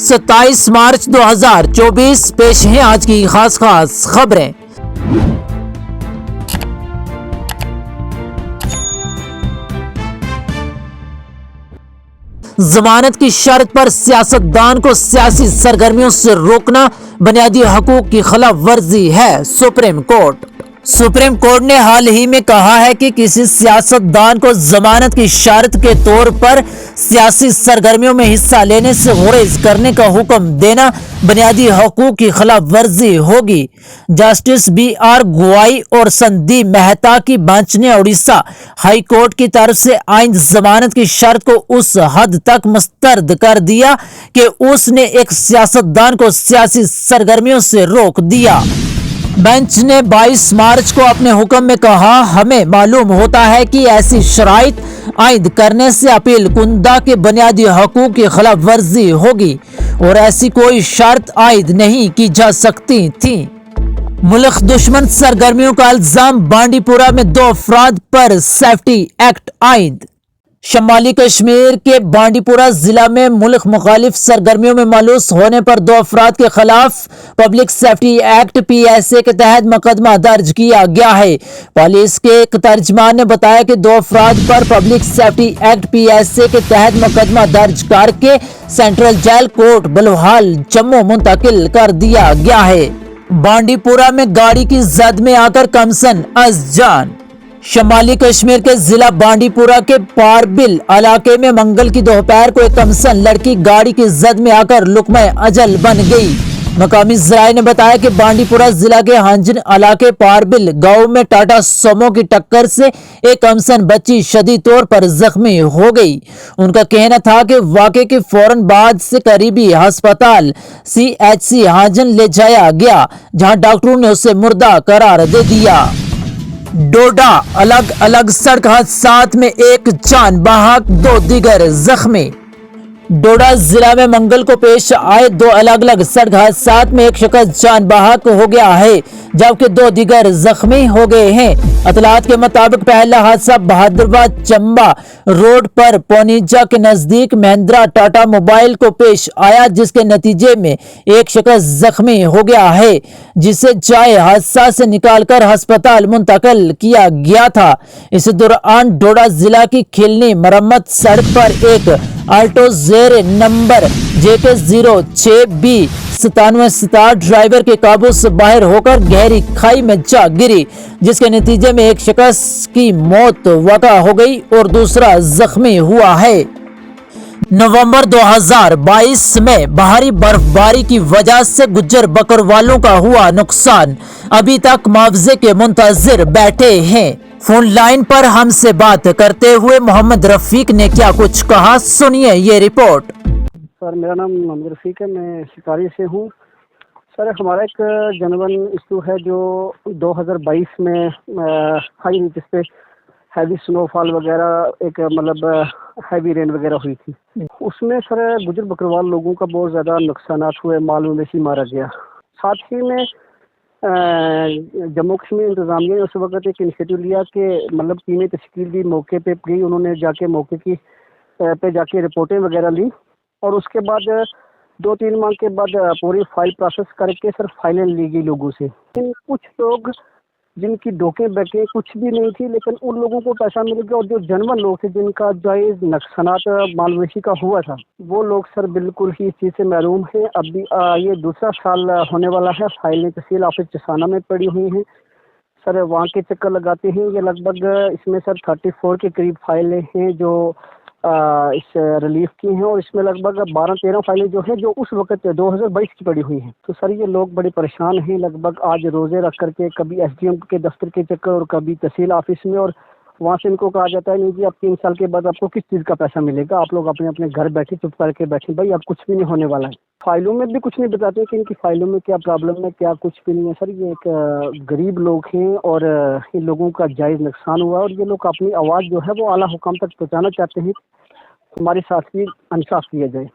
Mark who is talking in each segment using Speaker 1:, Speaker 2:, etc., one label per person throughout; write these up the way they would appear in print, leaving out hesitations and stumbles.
Speaker 1: 27 مارچ 2024 پیش ہیں آج کی خاص خبریں۔ ضمانت کی شرط پر سیاستدان کو سیاسی سرگرمیوں سے روکنا بنیادی حقوق کی خلاف ورزی ہے۔ سپریم کورٹ نے حال ہی میں کہا ہے کہ کسی سیاستدان کو ضمانت کی شرط کے طور پر سیاسی سرگرمیوں میں حصہ لینے سے گریز کرنے کا حکم دینا بنیادی حقوق کی خلاف ورزی ہوگی۔ جسٹس بی آر گوائی اور سندیپ مہتا کی بینچ نے اڑیسہ ہائی کورٹ کی طرف سے عائد ضمانت کی شرط کو اس حد تک مسترد کر دیا کہ اس نے ایک سیاستدان کو سیاسی سرگرمیوں سے روک دیا۔ بینچ نے 22 مارچ کو اپنے حکم میں کہا، ہمیں معلوم ہوتا ہے کہ ایسی شرائط عائد کرنے سے اپیل کنندہ کے بنیادی حقوق کی خلاف ورزی ہوگی اور ایسی کوئی شرط عائد نہیں کی جا سکتی تھی۔ ملک دشمن سرگرمیوں کا الزام، بانڈی پورہ میں 2 افراد پر سیفٹی ایکٹ عائد۔ شمالی کشمیر کے بانڈی پورہ ضلع میں ملک مخالف سرگرمیوں میں ملوث ہونے پر 2 افراد کے خلاف پبلک سیفٹی ایکٹ PSA کے تحت مقدمہ درج کیا گیا ہے۔ پولیس کے ایک ترجمان نے بتایا کہ 2 افراد پر پبلک سیفٹی ایکٹ PSA کے تحت مقدمہ درج کر کے سینٹرل جیل کوٹ بلوہال جموں منتقل کر دیا گیا ہے۔ بانڈی پورہ میں گاڑی کی زد میں آ کر کمسن از جان۔ شمالی کشمیر کے ضلع بانڈی پورہ کے پاربل علاقے میں منگل کی دوپہر کو ایک کمسن لڑکی گاڑی کی زد میں آ کر لقمہ اجل بن گئی۔ مقامی ذرائع نے بتایا کہ بانڈی پورہ ضلع کے ہنجن علاقے پاربل گاؤں میں ٹاٹا سومو کی ٹکر سے ایک کمسن بچی شدید طور پر زخمی ہو گئی۔ ان کا کہنا تھا کہ واقعے کے فوراً بعد سے قریبی ہسپتال CHC ہنجن لے جایا گیا، جہاں ڈاکٹروں نے اسے مردہ قرار دے دیا۔ ڈوڈا الگ الگ سڑک حادثات میں ایک جان بحق 2 دیگر زخمی۔ ڈوڈا ضلع میں منگل کو پیش آئے 2 الگ الگ سڑک حادثات میں ایک شخص جان بحق ہو گیا ہے جبکہ 2 دیگر زخمی ہو گئے ہیں۔ اطلاعات کے مطابق پہلا حادثہ بہادرآباد چمبا روڈ پر پونیجا کے نزدیک مہندرا ٹاٹا موبائل کو پیش آیا، جس کے نتیجے میں ایک شخص زخمی ہو گیا ہے جسے جائے حادثہ سے نکال کر ہسپتال منتقل کیا گیا تھا۔ اس دوران ڈوڈا ضلع کی کھلنی مرمت سڑک پر ایک آلٹو زیر نمبر JK06B 9767 ڈرائیور کے قابو سے باہر ہو کر گہری کھائی میں جا گری، جس کے نتیجے میں ایک شخص کی موت واقع ہو گئی اور دوسرا زخمی ہوا ہے۔ نومبر 2022 میں بھاری برفباری کی وجہ سے گجر بکروالوں کا ہوا نقصان، ابھی تک معاوضے کے منتظر بیٹھے ہیں۔ فون لائن پر ہم سے بات کرتے ہوئے محمد رفیق نے کیا کچھ کہا، سنیے یہ رپورٹ۔
Speaker 2: سر میرا نام محمد رفیق ہے، میں شکاری سے ہوں۔ سر ہمارا ایک جنون ایشو ہے جو 2022 میں ہائی جس پہ ہیوی سنو فال وغیرہ ایک مطلب ہیوی رین وغیرہ ہوئی تھی، اس میں سر گجر بکروال لوگوں کا بہت زیادہ نقصانات ہوئے، مال مویشی مارا گیا۔ ساتھ ہی میں جموں کشمیر انتظامیہ نے اس وقت ایک انیشیٹو لیا کہ مطلب ٹیمیں تشکیل دی، موقع پہ گئی، انہوں نے جا کے موقع کی پہ جا کے رپورٹیں وغیرہ لی اور اس کے بعد 2-3 ماہ کے بعد پوری فائل پروسیس کر کے سر فائلیں لی گئی لوگوں سے۔ کچھ لوگ جن کی ڈوکیں بیکیں کچھ بھی نہیں تھی لیکن ان لوگوں کو پیسہ مل گیا، اور جو جنون لوگ تھے جن کا جائز نقصانات مال مویشی کا ہوا تھا وہ لوگ سر بالکل ہی اس چیز سے محروم ہیں۔ ابھی یہ دوسرا سال ہونے والا ہے، فائلیں تحصیل آفس چسانہ میں پڑی ہوئی ہیں سر، وہاں کے چکر لگاتے ہیں۔ یہ لگ بھگ اس میں سر 34 کے قریب فائلیں ہیں جو اس ریلیف کی ہیں، اور اس میں لگ بھگ 12-13 فائلیں جو ہیں جو اس وقت 2022 کی پڑی ہوئی ہیں۔ تو سر یہ لوگ بڑے پریشان ہیں، لگ بھگ آج روزے رکھ کر کے کبھی SDM کے دفتر کے چکر اور کبھی تحصیل آفس میں، اور وہاں سے ان کو کہا جاتا ہے نہیں جی اب 3 سال کے بعد آپ کو کس چیز کا پیسہ ملے گا، آپ لوگ اپنے اپنے گھر بیٹھے چپ کر کے بیٹھے، بھائی اب کچھ بھی نہیں ہونے والا ہے۔ فائلوں میں بھی کچھ نہیں بتاتے کہ ان کی فائلوں میں کیا پرابلم ہے، کیا کچھ بھی نہیں ہے سر۔ یہ ایک غریب لوگ ہیں اور ان لوگوں کا جائز نقصان ہوا، اور یہ لوگ اپنی آواز جو ہے وہ اعلیٰ حکام تک پہنچانا چاہتے ہیں، ہمارے ساتھ بھی انصاف کیا جائے۔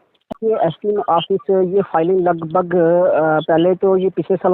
Speaker 2: یہ SDM آفس یہ فائلنگ لگ بھگ پہلے تو یہ پچھلے سال